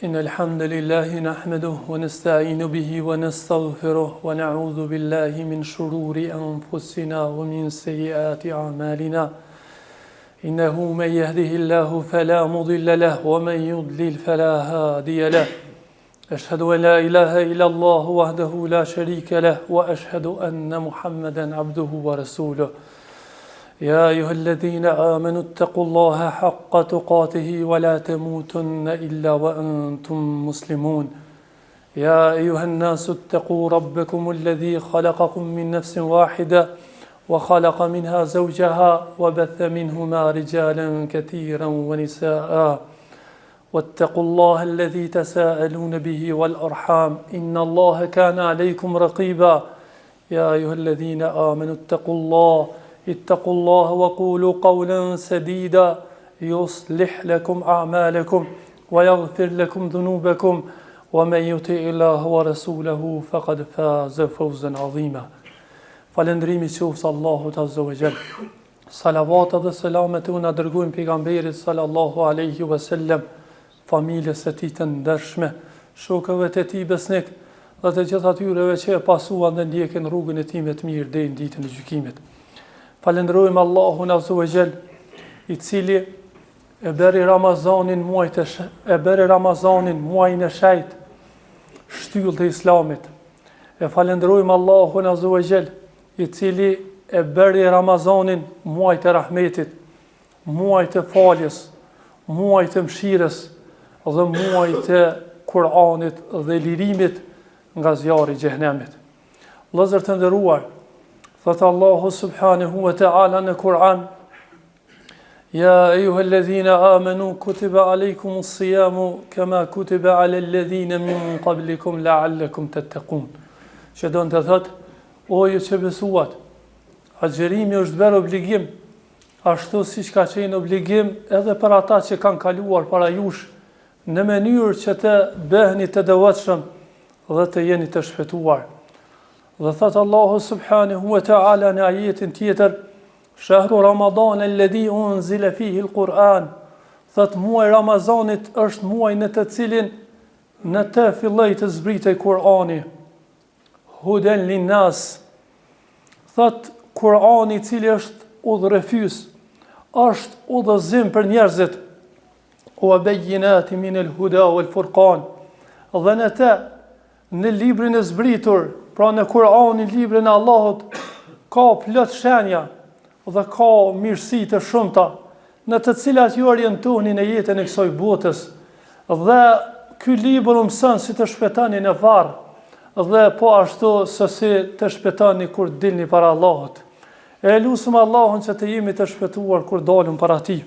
إن الحمد لله نحمده ونستعين به ونستغفره ونعوذ بالله من شرور أنفسنا ومن سيئات أعمالنا إنه من يهده الله فلا مضل له ومن يضلل فلا هادي له أشهد أن لا إله إلا الله وحده لا شريك له وأشهد أن محمدا عبده ورسوله يا أيها الذين آمنوا اتقوا الله حق تقاته ولا تموتن إلا وأنتم مسلمون يا أيها الناس اتقوا ربكم الذي خلقكم من نفس واحدة وخلق منها زوجها وبث منهما رجالا كثيرا ونساء واتقوا الله الذي تساءلون به والأرحام إن الله كان عليكم رقيبا يا أيها الذين آمنوا اتقوا الله وقولوا قولا سديدا يصلح لكم أعمالكم ويغفر لكم ذنوبكم ومن يطع الله ورسوله فقد فاز فوزا عظيما Falëndrimi qoftë Allahut Azza wa Jall. Salavat dhe selamet unë dërgojmë pejgamberit sallallahu alaihi wasallam, familjes së tij të ndershme, shokëve të tij besnik dhe të gjithë atyreve që e pasuan dhe ndjekin rrugën e tij me të mirë deri në ditën e gjykimit. Falënderojmë Allahun Azza wa Jall, i cili e bëri Ramazanin muajin e shejt, shtyllë të Islamit. E falënderojmë Allahun Azza wa Jall, i cili e bëri Ramazanin muaj të rahmetit, muaj të faljes, muaj të mëshirës dhe muaj të Kur'anit dhe lirimit nga zjarri i xhehenemit. Vëllezër të nderuar, thot Allahu subhanahu wa ta'ala në Kur'an: Ya ayyuhalladhina amanu kutiba alaykumus siyamu kama kutiba alal ladhina min qablikum la'allakum tattaqun. Që do të thotë, o ju që besuat, agjerimi është bërë obligim, ashtu siç ka qenë obligim edhe për ata që kanë kaluar para jush, në mënyrë që të bëheni të devotshëm dhe të jeni të shpëtuar. Dhe thot Allahu subhanahu wa ta'ala në ajetin tjetër: Shahru Ramadan alladhi unzila fihi al-Quran. Thot muaj Ramazanit është muaj në të cilin në të filloi të zbritej Kur'ani. Huden linnas. Thot Kur'ani i cili është udhërefys, është udhëzim për njerëzit. Wa bayyinati min al-huda wal-furqan. Dhe në të, në librin e zbritur, pra në Kur'anin, librin e Allahut, ka plot shenja dhe ka mirësi të shumta, në të cilat ju orientohen në jetën e kësaj botës. Dhe ky libër mëson si të shpëtoni në varr, dhe po ashtu se si të shpëtoni kur dilni para Allahut. E lutem Allahun që të jemi të shpëtuar kur dalim para Tij.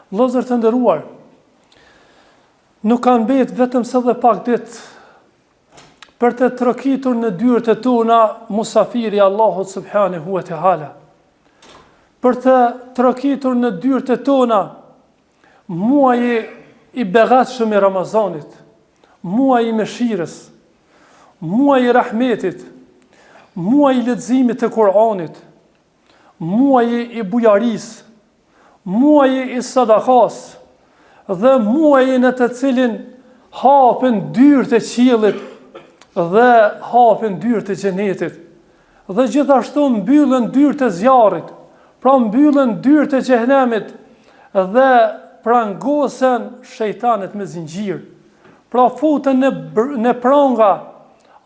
Vëllezër të nderuar, nuk kanë mbetë vetëm se dhe pak ditë për të trokitur në dyert e tona musafiri Allahut subhanahu wa ta'ala. Për të trokitur në dyert e tona muaji i begatshëm i Ramazanit, muaji i mëshirës, muaji i rahmetit, muaji i leximit të Kur'anit, muaji i bujarisë, muaji i sadakas dhe muaji në të cilin hapen dyert e qiellit dhe hapen dyert e xhenetit. Dhe gjithashtu mbyllen dyert e zjarrit, pra mbyllen dyert e xhehenemit dhe prangosen shejtanët me zinxhir. Pra futen në pranga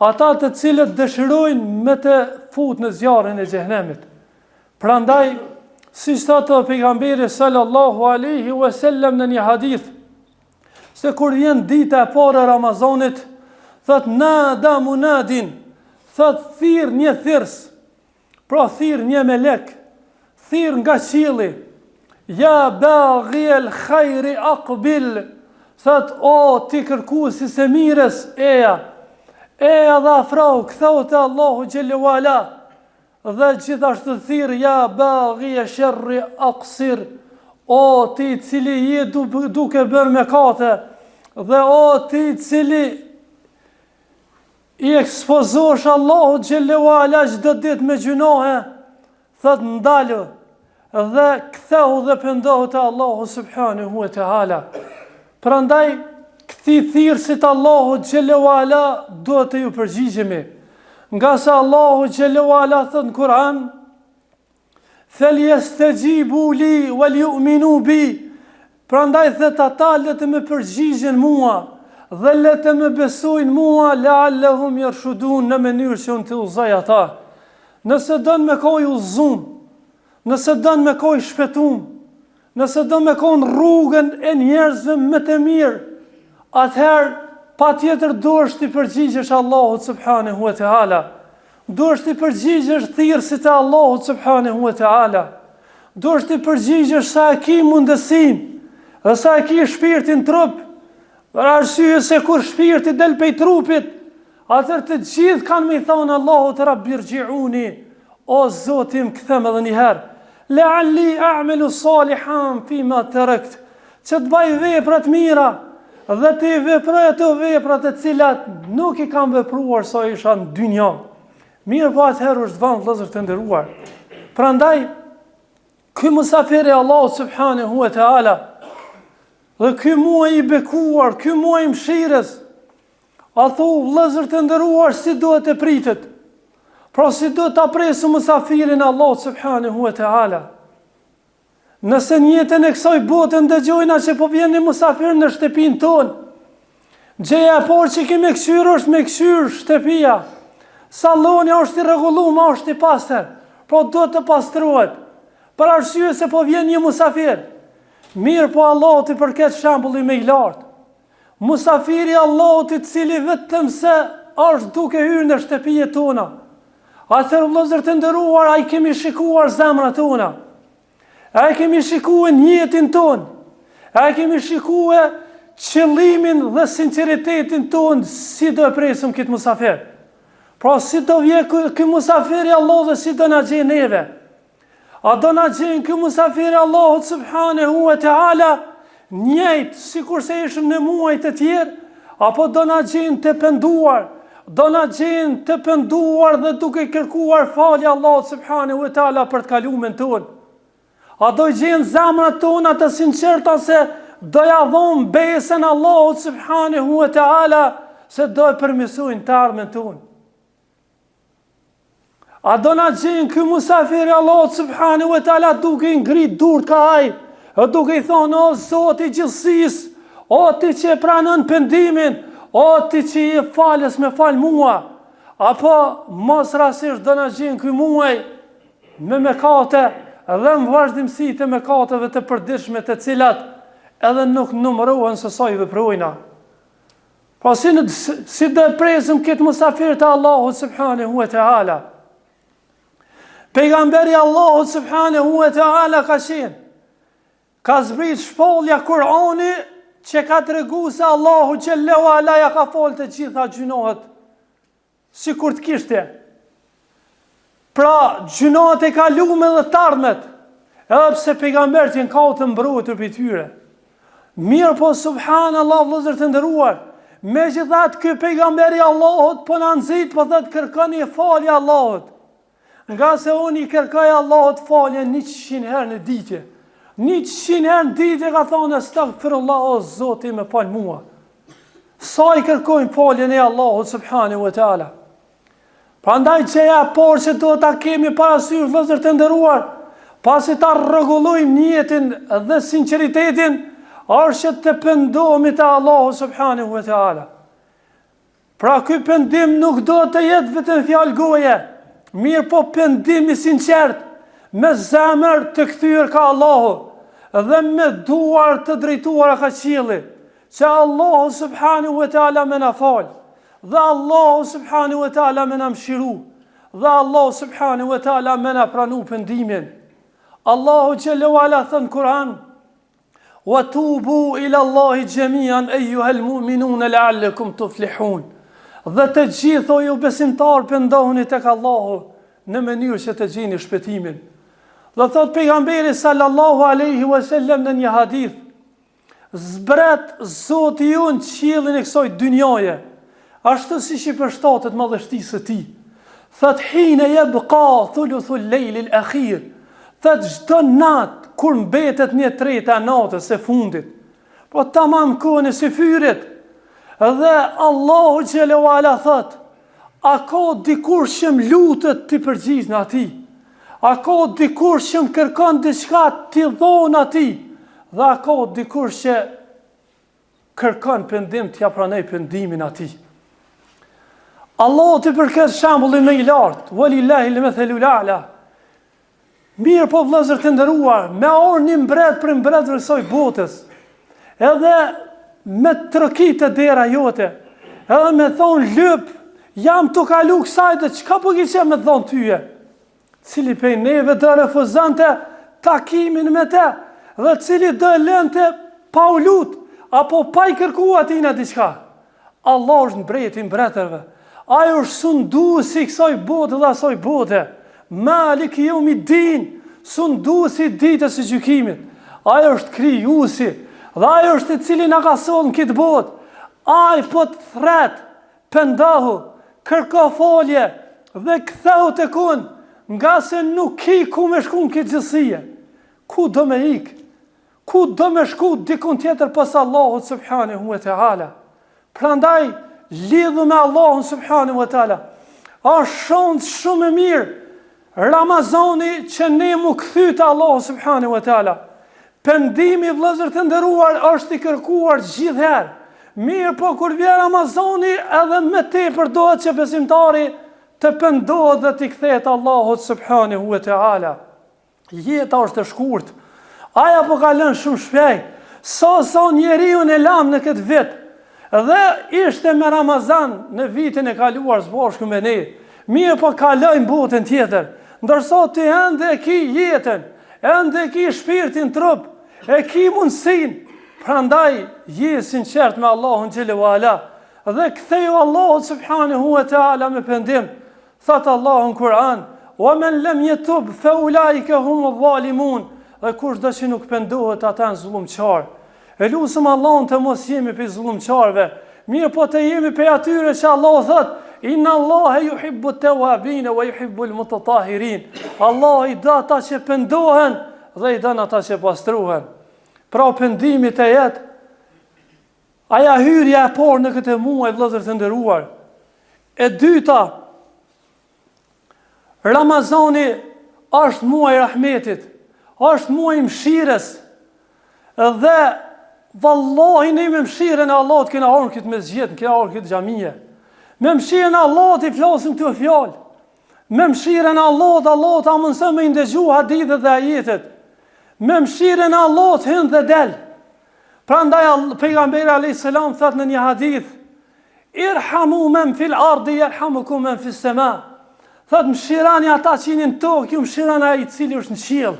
ata të cilët dëshirojnë me të fut në zjarrin e xhehenemit. Prandaj, siç thotë pejgamberi sallallahu alaihi wasallam në një hadith, se kur vjen dita e parë e Ramazanit, thot nada munadin, thot thirr një thirrës, pra thirr një melek, thirr nga qielli: Ja baghi al-khairi aqbil, thot o ti kërkuesi i mirës, eja dhe afrau, ktheu te Allahu xhelle wala. Dhe gjithashtu thirr: Ja baghi ash-sharri aqsir, o ti i cili je duke bërë mëkate, dhe o ti i cili i ekspozosh Allahu xhelle wala çdo ditë me gjunohe, thot ndalu dhe ktheu dhe pendohu te Allahu subhanahu wa ta'ala. Prandaj thirrësit Allahu xhallahu ala duhet të ju përgjigjemi. Nga se Allahu xhallahu ala thot në Kur'an: "Falyastajibu li wal yu'minu bi." Prandaj thot ata le të më përgjigjen mua dhe le të më besojnë mua, la'allahum yarshudun, në mënyrë që unë të udhëzoj ata. Nëse don me kohë udhëzum, nëse don me kohë shpëtum, nëse don me kohë rrugën e njerëzve më të mirë, atëherë patjetër duhesh të përgjigjesh Allahut subhanahu wa taala. Duhesh të përgjigjesh thirrësit e Allahut subhanahu wa taala. Duhesh të përgjigjesh sa e ki mundësinë dhe sa e ki shpirtin trup. Për arsye se kur shpirti del prej trupit, atëherë të gjithë kanë me i thonë Allahut Rabbi irji'uni, o Zotim kthem edhe një herë. La'alli a'malu salihan fima tarakt, që të bëj vepra të mira dhe të veproj ato vepra të cilat nuk i kam vepruar sa isha në dynjë. Mirë po atëherë është vend vëllezër të nderuar. Prandaj ky musafiri Allahu subhanahu wa taala dhe ky muaj i bekuar, ky muaj i mëshirës, a thu vëllezër të nderuar si duhet të pritet. Pra si duhet ta presim musafirin Allahu subhanahu wa taala. Nëse në jetën e kësaj bote ndëgjojna që po vjen një musafir në shtëpinë tonë, gjëja e parë që kemi kthyer është me kthyer shtëpia. Salloni është i rregulluar, është i pastër, po duhet të pastrohet. Për arsye se po vjen një musafir. Mirë po Allahut i përket shembulli më i lartë. Musafiri Allahut i cili vetëm se është duke hyrë në shtëpinë tona. Atëherë vëllezër të nderuar, ai kemi shikuar zemrat tona. Ai kemi shikuar njetin ton. Ai kemi shikuar qëllimin dhe sinqeritetin ton, si do e presim këtë musafir. Pra si do vje ky musafiri Allah dhe si do na gjejë neve. A do na gjejë ky musafiri Allahut subhanahu wa taala njëjtë sikur se ishim në muaj të tjerë, apo do na gjejë të penduar, do na gjejë të penduar dhe duke kërkuar falje Allahut subhanahu wa taala për të kaluarën tonë. A do gjejnë zemrat tona të sinqerta se do ja dhon besën Allahut subhanahu wa taala se do e përmirësojnë të ardhmen tonë. A do na gjejnë ky musafiri Allahut subhanahu wa taala duke ngrit durt ka ai, duke i thonë o Zoti i gjithësisë, o ti që e pranon pendimin, o ti që i falës me fal mua, apo mos rastisht do na gjejnë ky muaj me mëkate dhe në vazhdimsi të mëkateve të përditshme të cilat edhe nuk numërohen se sa i veprojna. Pra si do e presim këtë musafir të Allahut subhanahu wa taala. Pejgamberi Allahut subhanahu wa taala ka zbrit shpallja Kur'ani që ka tregu se Allahu xhallahu ala ja ka fol të gjitha gjunohet sikur të kishte. Pra, gjunat e kalume dhe të ardhmet, edhe pse pejgamberët janë ka të mbrojtur prej tyre. Mirë po, subhanallah, vëllezër të nderuar, megjithatë ky pejgamberi Allahut po na nxit, po thotë kërkoni falje Allahut. Nga se unë i kërkoj Allahut falje 100 herë në ditë. 100 herë në ditë ka thonë astaghfirullah, o Zoti më fal mua. Sa i kërkojnë faljen e Allahut subhanahu wa taala. Prandaj gjëja e parë që duhet ta kemi parasysh vëllezër të nderuar, pasi ta rregullojmë jetën dhe sinqeritetin, është që të pendohemi te Allahu subhanahu wa taala. Pra ky pendim nuk do të jetë vetëm fjalë goje, mirë po pendim i sinqert, me zemër të kthyer ka Allahu dhe me duar të drejtuara ka qielli, që Allahu subhanahu wa taala më na fal. Dhe Allahu subhanahu wa taala më na mëshiru, dhe Allahu subhanahu wa taala më na pranu pendimin. Allahu xhallahu ala thën Kur'an: "Wa tubu ila Allahi jami'an ayyuhal mu'minun la'allakum tuflihun." Dhe të gjithë o ju besimtar pendohuni tek Allahu në mënyrë që të gjeni shpëtimin. Dhe thot pejgamberi sallallahu alaihi wasallam në një hadith: "Zbret Zoti ju në qiellin e kësaj dynjaje, ashtu siç i përshtatet madhështisë së tij." Thot hina yabqa thuluthul layl al-akhir. Thot çdo natë kur mbetet 1/3 e natës së fundit, po tamam kohën e së fyrit, Dhe Allahu xhelalu ala thot, a ka dikur që më lutet ti përgjigj në ati? A ka dikur që më kërkon diçka ti dhon ati? Dhe a ka dikur që kërkon pendim t'ja pranoj pendimin ati? Allahu të përket shembullin më i lartë, walillahi l-mathalul a'la. Mirë po vëllezër të nderuar, me orë një mbret për mbretëve kësaj botës, edhe me trokit të dera jote, edhe me thonë lyp, jam të kalu kësajte, çka po kishe me thonë tyje? Cili pej neve do refuzante takimin me te, dhe cili do lënte pa u lut, apo pa i kërkua tina diçka? Allah është mbreti i mbretërve. Ajo është sunduesi kësaj bote dhe asaj bote. Malik yawmiddin, sunduesi ditës së gjykimit. Ajo është krijuesi, dhe ajo është i cili na ka solën këtë botë. Ai po të thret, pendohu, kërko falje dhe ktheu tek unë, nga se nuk ki ku me shku në këtë gjësie. Ku do me ik? Ku do me shku dikun tjetër pas Allahut subhanahu wa ta'ala? Prandaj, lidhu me Allahun subhanahu wa ta'ala. Është shumë e mirë Ramazani që ne mu këthy të Allahu subhanahu wa ta'ala. Pendimi vëllezër të nderuar është i kërkuar gjithherë. Mirë po kur vjen Ramazani edhe me tepër dohet që besimtari të pendohet dhe t'i kthehet Allahut subhanahu wa ta'ala. Jeta është e shkurt. Aja po kalon shumë shpejt. Sa njeriu e lam në këtë vit. Dhe ishte me Ramazan në vitin e kaluar së bashku me ne. Mirë po kalojmë botën tjetër. Ndërsa ti ende e ki jetën, ende e ki shpirtin trup, e ki mundësin. Prandaj je sinqert me Allahun xhelalu ala dhe ktheju Allahut subhanahu wa ta'ala me pendim. Thot Allahu në Kur'an: "Wa man lam yatub fa ulaika humuz zalimun." Dhe kush do që nuk pendohet ata janë zullumçar. E lutem Allahun të mos jemi pe zullumçarve. Mirë po të jemi pe atyre që Allahu thot: "Inna Allaha yuhibbu at-tawwabin wa yuhibbu al-mutatahhirin." Allah i do ata që pendohen dhe i don ata që pastruhen. Pra pendimi të jetë, aja hyrja e parë në këtë muaj vëllezër të nderuar. E dyta, Ramazani është muaj rahmetit, është muaj mëshirës, dhe vallahi ne me mëshirën e Allahut kena ardhur këtë mesgjid, kena ardhur këtë xhamie. Me mëshirën e Allahut i flasim këto fjalë. Me mëshirën e Allahut ta mundson me ndëgju hadithet dhe ajetet. Me mëshirën e Allahut hyn dhe del. Prandaj pejgamberi alayhis salam thot në një hadith: "Irhamu man fil ardi yarhamukum man fis sama." Thot mëshirani ata që jeni në tokë, ju mëshirani ai i cili është në qiell.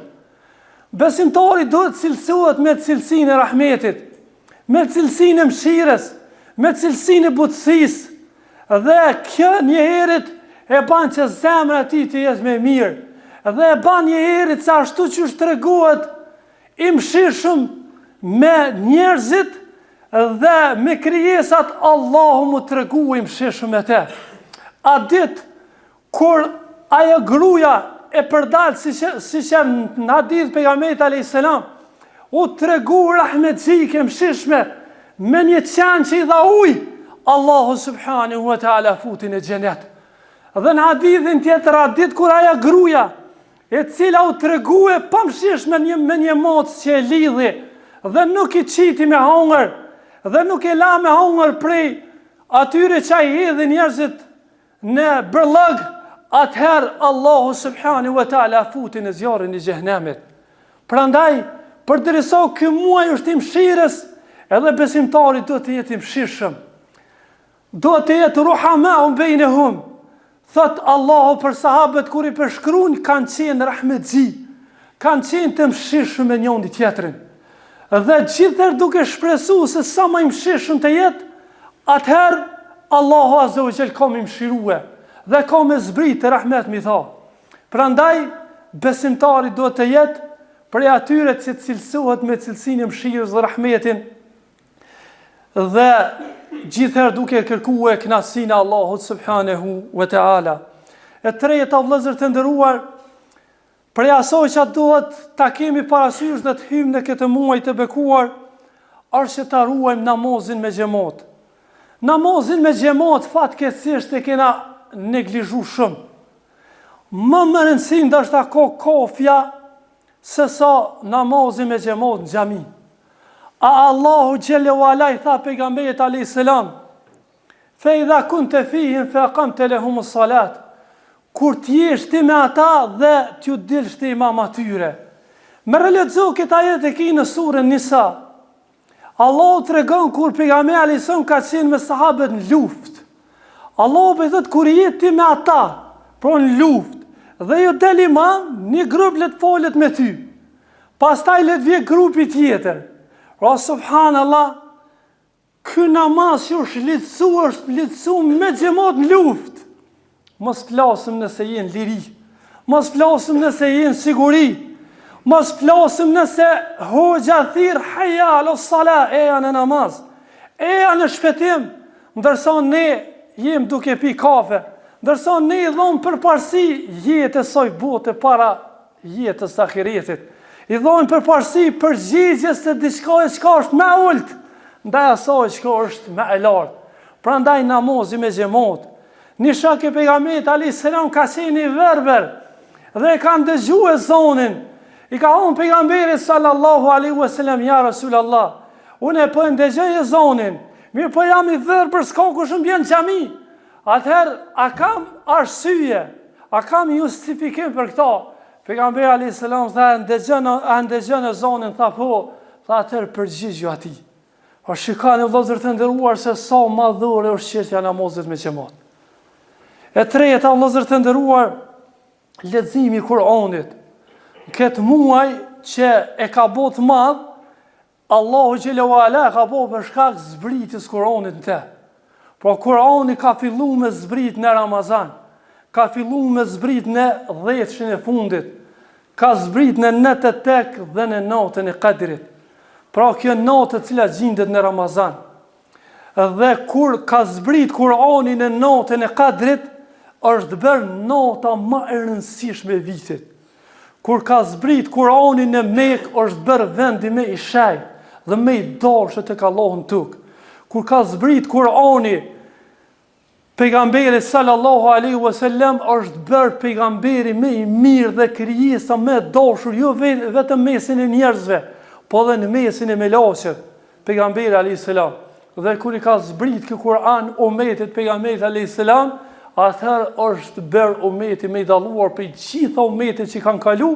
Besimtari duhet cilësohet me cilësinë e rahmetit, me cilësinë e mëshirës, me cilësinë e butësisë. Dhe kjo një herët e ban që zemra e tij të jetë më mirë. Dhe e ban një herët se ashtu që është treguohet i mëshirshëm me njerëzit dhe me krijesat, Allahu mu tregu i mëshirshëm me te. A ditë kur ajo gruaja e përdalë si që në hadith pejgamberit alayhis salam, u tregu rahmetësike mëshirshme me një qanë që i dha ujë, Allahu subhanahu wa ta'ala futin e xhenet. Dhe në hadithin tjetër, hadith kur aja gruaja e cila u tregue pa mëshirshme me një mocë që e lidhi dhe nuk i qiti me hongër dhe nuk e la me hongër prej atyre që i hedhin njerëzit në bërlëg, atëherë Allahu subhanahu wa ta'ala futin e zjarrin e xhenemit. Prandaj, përderisa ky muaj është i mëshirës, edhe besimtari do të jetë i mëshirshëm. Do të jetë ruhama'un bainahum. Thot Allahu për sahabët kur i përshkruan kanë qenë rahmetzi, kanë qenë të mëshirshëm me njëri tjetrin. Dhe gjithër duke shpresuar se sa më i mëshirshëm të jetë, atëherë Allahu azza wa jall ka më mëshirue dhe ka më zbrit të rahmet mi tha. Prandaj besimtari duhet të jetë prej atyre që cilësohet me cilësinë e mëshirës dhe rahmetin, dhe gjithherë duke kërkuar kënaqësinë e Allahut subhanahu wa ta'ala. E treta vëllezër të nderuar, prej asaj që duhet ta kemi parasysh dhe të hyjmë në këtë muaj të bekuar, është që ta ruajmë namazin me xhamat. namazin me xhamat fatkeqësisht e kena neglizhu shumë. Më rëndësi ndoshta kofja se sa namazin me xhamat në xhami. A Allahu xhelle wala I tha pejgamberit alayhis salam: "Fa idha kunta fihim fa aqamta lahum as-salat." Kur t'jesh ti me ata dhe t'ju dilsh ti imam atyre. Me relexo këtë ajet e ki në surën Nisa. Allahu tregon kur pejgamberi alayhis salam ka qenë me sahabët në luftë. Allahu po thot kur je ti me ata, pro në luftë, dhe ju del imam, një grup let folet me ty. Pastaj let vje grupi tjetër. Pra subhanallah, ky namaz që është lidhsu me xhamat në luftë. Mos flasim nëse jenë liri, mos flasim nëse jenë siguri, mos flasim nëse hoxha thirr hayya ala sala, eja në namaz, eja në shpëtim, ndërsa ne jem duke pi kafe, ndërsa ne I dhom përparësi jetës saj bote para jetës ahiretit. I dhom përparësi përgjigjes se diçka që është më ult, ndaj asaj që është më e lartë. Prandaj namazi me xhamat. Një shok I pejgamberit alayhis salam ka qenë I verbër dhe ka ndëgjuar zonin. I ka thonë pejgamberit sallallahu alaihi wasallam: "Ja Rasulallah, unë po ndëgjoj zonin, mirë po jam I verbër, s'ka kush më bën xhami." Atëherë, a kam arsye, a kam justifikim për këto? Pejgamberi alayhis salam tha: "Ndëgjon zonin." Tha po, tha atëherë përgjigju atij. Po shikoni vëllezër të nderuar se sa madhore është çështja e namazit me xhamat. E treta, vëllezër të nderuar, leximi I Kur'anit. Këtë muaj që e ka botë madh, Allahu xhelalu ala ka bo për shkak zbritjes Kur'anit në te. Por Kur'ani ka fillu me zbrit në Ramazan, ka fillu me zbrit në 10 e fundit, ka zbrit në 98 dhe në natën e Kadrit. Pra kjo natë e cila gjendet në Ramazan. Dhe kur ka zbrit Kur'ani në natën e Kadrit, është bërë nota më e rëndësishme e vitit. Kur ka zbrit Kur'ani në Mekë, është bërë vendi më I shenjtë dhe më I dashur tek Allahu në tokë. Kur ka zbrit Kur'ani, pejgamberi sallallahu alaihi wasallam është bërë pejgamberi më I mirë dhe krijesa më e dashur, jo vetëm mesin e njerëzve, po edhe në mesin e melaqeve. Pejgamberi alayhis salam. Dhe kur I ka zbrit ky Kur'an umetit pejgamberit alayhis salam, atëherë është bërë umeti me I dalluar për gjitha umetit që kanë kalu,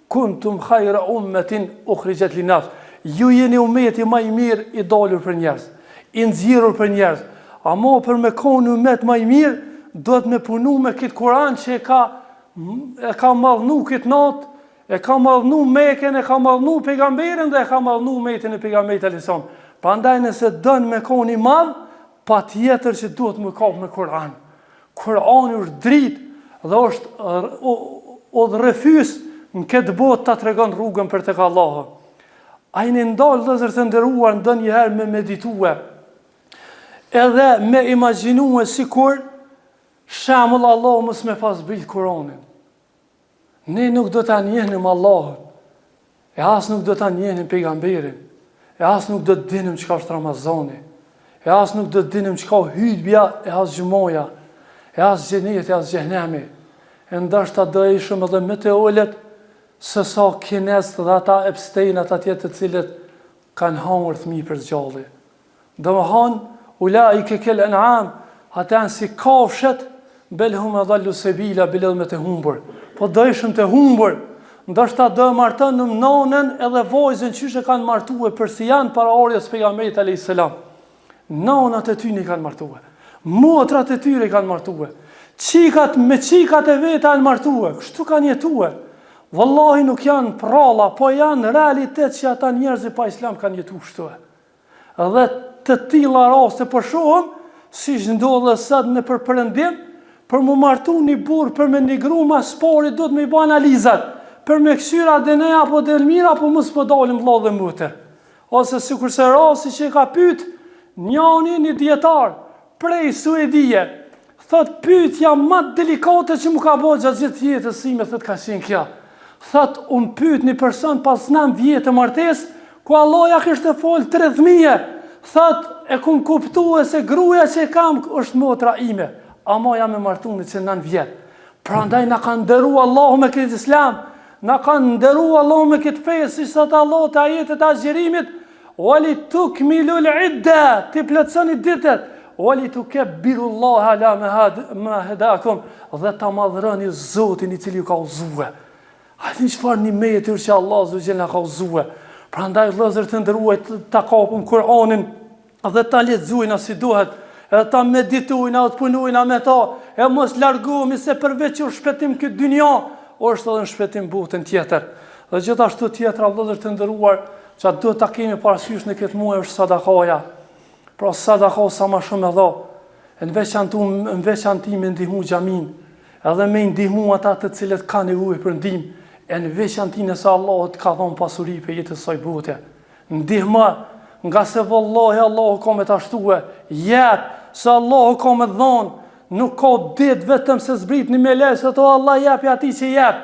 kuntum khayra ummetin ukhrijat linnas. Ju jeni umeti më I mirë I dalur për njerëz, I nxjerrur për njerëz. Ama për me konë umet më I mirë, duhet me punu me këtë Kur'an që e ka mallnu këtë natë, e ka mallnu Mekën, e ka mallnu pejgamberin dhe e ka mallnu umetin e pejgamberit alayhis salam. Prandaj nëse dën me konë I madh, patjetër që duhet me kap me Kur'an. Kur'ani është dritë dhe është udhërrefys në këtë botë ta tregon rrugën për tek Allahu. Ai në ndal vëllezër të nderuar ndonjëherë me meditue. Edhe me imagjinue sikur shembull Allahu mos me pas zbrit Kur'anin. Ne nuk do ta njehnim Allahun. E as nuk do ta njehnim pejgamberin. E as nuk do të dinim çka është Ramazani. E as nuk do të dinim çka hutbja e as xhumoja. E as xheneti, as xhenemi. E ndoshta do ishim edhe me të ulët se sa kines dhe ata Epstein, ata tjetë të cilët kanë hangër thmi për zgjalli. Dhe më hanë, ulai ke kel en'am, ata janë si kafshet, belhum e dhallu sebila, biled me të humbur. Po do ishim të humbur, ndoshta do martën në nonën edhe vojzën qyshe kanë martue, përsi janë para orjes pejgamberit alayhis salam. Nonat e tyni kanë martue. Motrat e tyre kanë martue. Qikat me qikat e veta kanë martue. Kështu kanë jetue. Wallahi nuk janë pralla, po janë realitet që ata njerëz pa islam kanë jetuar kështu. Dhe të tilla raste po shohim siç ndodh sot në përprendim, për mu martu një burr për me një gru mas pari do të me i bë analizat, për me ksyra DNA apo Delmira apo mos po dalim vëlla dhe motër. Ose sikurse rasti që ka pyet njëri një dietar prej Suedie, thot pyetja më delikate që më ka bërë gjatë gjithë jetës sime, thot ka qenë kjo. Thot pyet një person pas 9 vjetë martesë, ku Allah ja kishte fol 30.000. thot e kum kuptue se gruaja që kam është motra ime, ama jam e martuar që 9 vjet. Prandaj na ka ndërua Allahu me këtë Islam, na ka ndërua Allahu me këtë fe, si sot Allah te ajetet e agjerimit, wali tukmilul idda, ti plotësoni ditët, wali tukabbirullaha ala ma hadakum, dhe ta madhroni Zotin i cili ju ka udhëzuar. A di çfarë nimeti që Allah azza na ka udhëzuar. Prandaj vëllezër të nderuar, ta kapum Kur'anin dhe ta lexojnë si duhet, edhe ta meditojnë, të punojnë me ta, e mos largohemi se përveç u shpëtim këtë dynja, është edhe në shpëtim botën tjetër. Dhe gjithashtu tjetra vëllezër të nderuar, që duhet ta kemi parasysh në këtë muaj është sadakaja. Pra sadaka sa më shumë e dha. Në veçantë me ndihmu xhamin, edhe me ndihmu ata të cilët kanë nevojë për ndihmë, e në veçantë nëse Allah të ka dhënë pasuri për jetën e saj bote. Ndihma, nga se vallahi Allahu ka me ta shtue, jep, se Allahu ka me dhënë, nuk ka ditë vetëm se zbritni me lesë, ato Allah jepi atij që jep,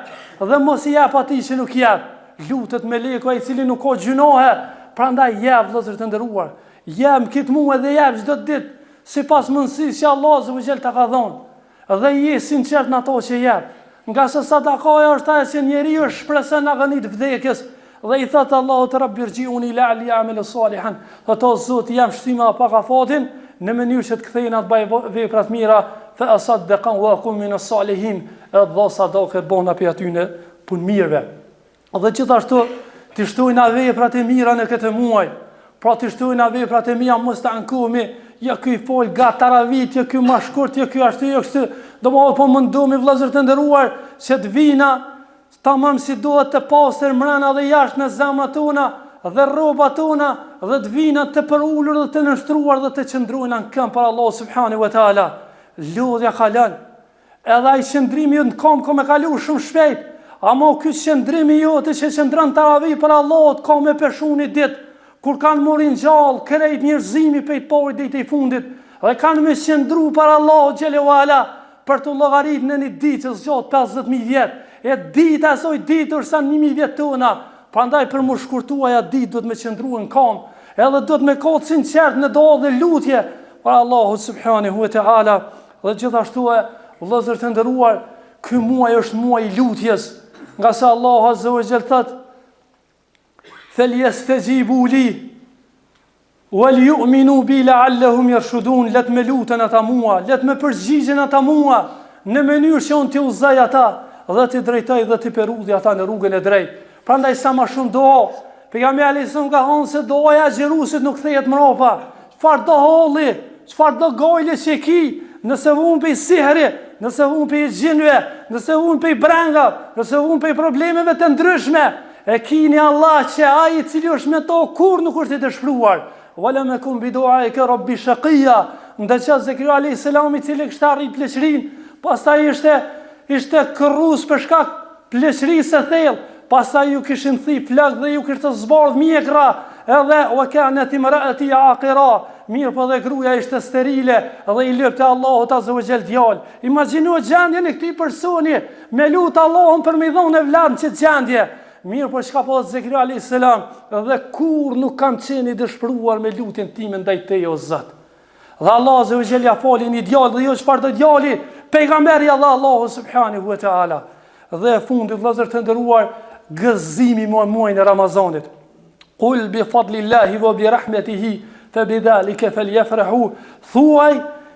dhe mos i jep atij që nuk jep. Lutet me leku ai cili nuk ka gjunohe, prandaj jep vëllezër të nderuar. Jep këtë muaj dhe jep çdo ditë, sipas mundësisë që Allah subhanahu ta ka dhënë. Dhe je sinqert në ato që jep. Nga se sadakaja është ajo që njeriu shpreson agonit vdekjes dhe i thot Allahu te rabbi irjiuni la'li a'malu salihan. Ato Zoti jam shtyma pa kafatin në mënyrë që të kthehen atë bëj vepra të mira, fa asaddaqan wa aqum min as-salihin. Edhe sadaka bona për atyne punë mirëve. Dhe gjithashtu të shtojnë veprat e mira në këtë muaj. Pra të shtojnë veprat e mira mos ta ankohemi, ja ky fol gataravit, ja ky më shkurt, ja ky ashtu, ja kështu. Domethënë po mundohemi vëllezër të nderuar që të vina tamam si duhet të pastër mbrana dhe jashtë në zemrat tona dhe rrobat tona dhe të vina të përulur dhe të nështruar dhe të qëndruar në këmbë për Allah subhanahu wa taala. Lodhja ka lënë. Edhe ai qëndrimi në këmbë ka me kalu shumë shpejt. Ama ky qëndrimi jote që qëndron taravih për Allah ka me peshuni ditë kur kanë morin gjallë krejt njerëzimi pejt pari ditë i fundit dhe kanë me qëndru për Allah xhelalu ala për të llogarit në një ditë që zgjat 50.000 vjet. E dita asoj ditë sa 1.000 vjet tona. Prandaj për më shkurtuaja ditë duhet me qëndruar në kam, edhe duhet me qenë sinqert në dua dhe lutje për Allahu subhanahu wa taala. Dhe gjithashtu vëllezër të nderuar, ky muaj është muaj i lutjes, nga sa Allahu azza wa jall thot: "Falyastajibu li wal yu'minu bi la'allahum yarshudun." Let me lutën ata mua, let me përgjigjen ata mua në mënyrë që unë t'i udhëzoj ata dhe t'i drejtoj dhe t'i perudhi ata në rrugën e drejtë. Prandaj sa më shumë dua. Pejgamberi alayhis ka thënë se doja e xherusit nuk kthehet mbrapa. Çfarë do holli, çfarë do gojle që ki, nëse vun pe sihri, nëse vun pe gjinve, nëse vun pe branga, nëse vun pe problemeve të ndryshme, e kini Allah që ai i cili është me to kur nuk është i dëshpëruar. Wala makum bi du'aika rabbi shaqiya. Ndërsa Zekria alayhis salam i cili kishte arrit pleqërinë, pastaj ishte kërrues për shkak pleqërisë së thellë, pastaj ju kishin thi flak dhe ju kishte zbardh mjekra, edhe wa kanat imraati aqira. Mirë po dhe gruaja ishte sterile dhe i lëpte Allahut azza wa jall djalë. Imagjino gjendjen e këtij personi, me lut Allahun për me dhonë vlan që gjendje. Mirë po çka po Zekria alayhis salam, dhe kur nuk kam qenë i dëshpëruar me lutjen time ndaj teje o Zot. Dhe Allah azza wa jall ja fali një djalë dhe jo çfarë do djali, pejgamberi Allahu subhanahu wa taala. Dhe fundit vëllezër të nderuar, gëzimi muajin e Ramazanit. Qul bi fadlillahi wa bi rahmatihi fa bidhalika falyafrahu. Thuaj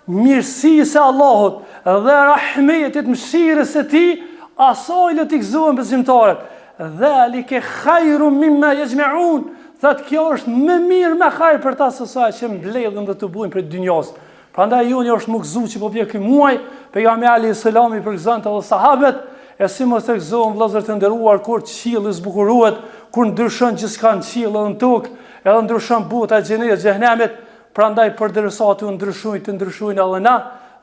mirësisë e Allahut dhe rahmetit, mëshirës së tij, asaj le të gëzohen besimtarët. Dhalika khairun mimma yajma'un. Thatë kjo është më mirë me hajër për ta se sa që mbledhën dhe të bujnë për dynjas. Prandaj joni është më gëzu që po vjen ky muaj, pejgamberi alayhis salam i përgëzonte edhe sahabët, e si mos të gëzohen vëllezër të nderuar kur qielli zbukurohet, kur ndryshon gjithçka në qiell dhe në tokë, edhe ndryshon bota e xhenetit, xhenemit, prandaj përderisa të ndryshojnë edhe na,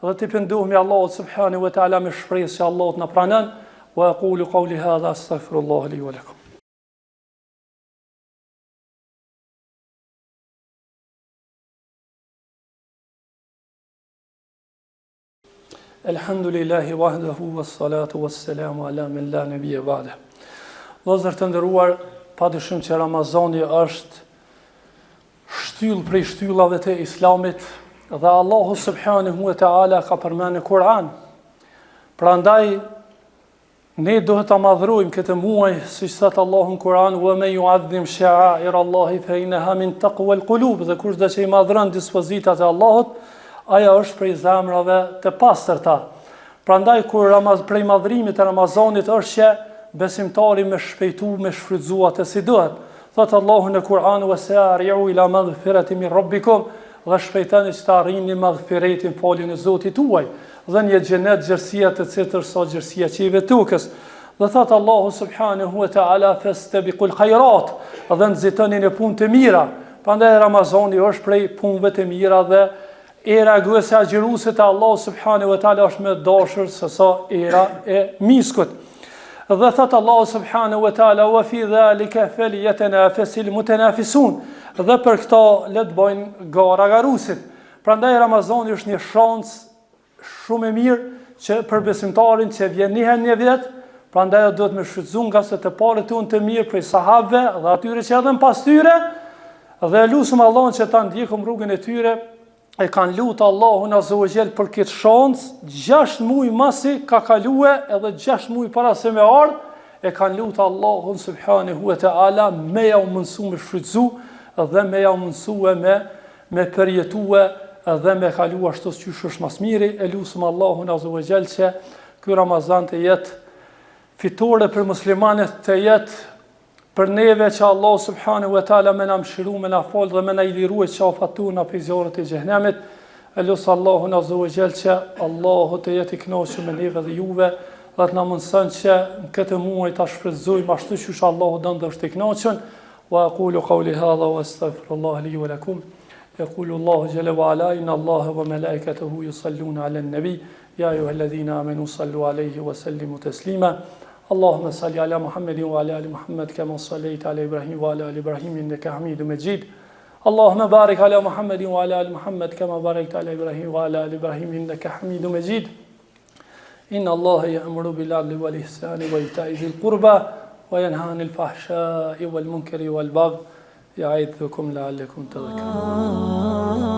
dhe të pendohemi Allahut subhanahu wa taala me shpresë që Allahu na pranon. Wa aqulu qawli hadha astaghfirullah li wa lakum. Elhamdulillahi wahdahu wassalatu wassalamu ala man la nabiyya ba'da. Vëllezër të nderuar, padyshim që Ramazani është shtyllë prej shtyllave të Islamit dhe Allahu subhanahu wa ta'ala ka përmendur në Kur'an. Prandaj ne duhet ta madhrojmë këtë muaj, siç thot Allahu në Kur'an: "Wa man yu'azzim sha'air Allahi fa innaha min taqwa al-qulub." Dhe kush do që i madhron dispozitat e Allahut, ajo është prej zemrave të pastërta. Prandaj kur prej madhrimit e Ramazanit është që besimtari me shpejtu, me shfrytzu atë si duhet. Thot Allahu në Kur'an: "Wasari'u ila maghfiratin min rabbikum." Dhe shpejtoni që të arrini maghfiretin, faljen e Zotit tuaj. Dhe një xhenet gjërësia të cilët sa gjërësia qive tukës. Dhe thot Allahu subhanahu wa ta'ala: "Fastabiqul khairat." Dhe nxitoni në punë të mira. Prandaj Ramazani është prej punëve të mira dhe era gjuese agjëruese të Allahu subhanahu wa ta'ala është më dashur se sa era e miskut. Dhe thot Allahu subhanahu wa ta'ala: "Wa fi dhalika falyatanafasil mutanafisun." Dhe për këto le të bëjnë gara garusit. Prandaj Ramazani është një shans shumë e mirë që për besimtarin që vjen një herë në vit, prandaj duhet me shfrytzu nga se të parët unë të mirë prej sahabëve dhe atyre që edhe pas tyre, dhe lutem Allahun që ta ndjekim rrugën e tyre. E kanë lutë Allahun azza wa jall për këtë shans, 6 muaj masi ka kalue edhe 6 muaj para se me ardh, e kanë lutë Allahun subhanahu wa ta'ala me ja mundsu me shfrytzu dhe me ja mundsu me përjetue dhe me kalu ashtu siç është mas miri. E lutem Allahun azza wa jall që ky Ramazan të jetë fitore për muslimanët, të jetë për neve që Allah subhanahu wa ta'ala me na mëshiru, me na fal dhe me na i liruaj qafat tona për zjarrit e xhenemit. E lutem Allahun azza wa jall që Allahu të jetë i kënaqur me neve dhe juve, dhe të na mundson që në këtë muaj ta shfrytëzojmë ashtu siç Allahu don dhe është i kënaqur. Wa aqulu qawli hadha wa astaghfirullaha li wa lakum. Yaqulu Allahu jalla wa ala: "Inna Allaha wa malaikatahu yusalluna 'alan nabi ya ayyuhalladhina amanu sallu 'alayhi wa sallimu taslima." اللهم صل على محمد وعلى آل محمد كما صليت على إبراهيم وعلى آل إبراهيم إنك حميد مجيد. اللهم بارك على محمد وعلى آل محمد كما باركت على إبراهيم وعلى آل إبراهيم إنك حميد مجيد. إن الله يأمر بالعدل والإحسان وإيتاء ذي القربى وينهى عن الفحشاء والمنكر والبغي يعظكم لعلكم تذكرون.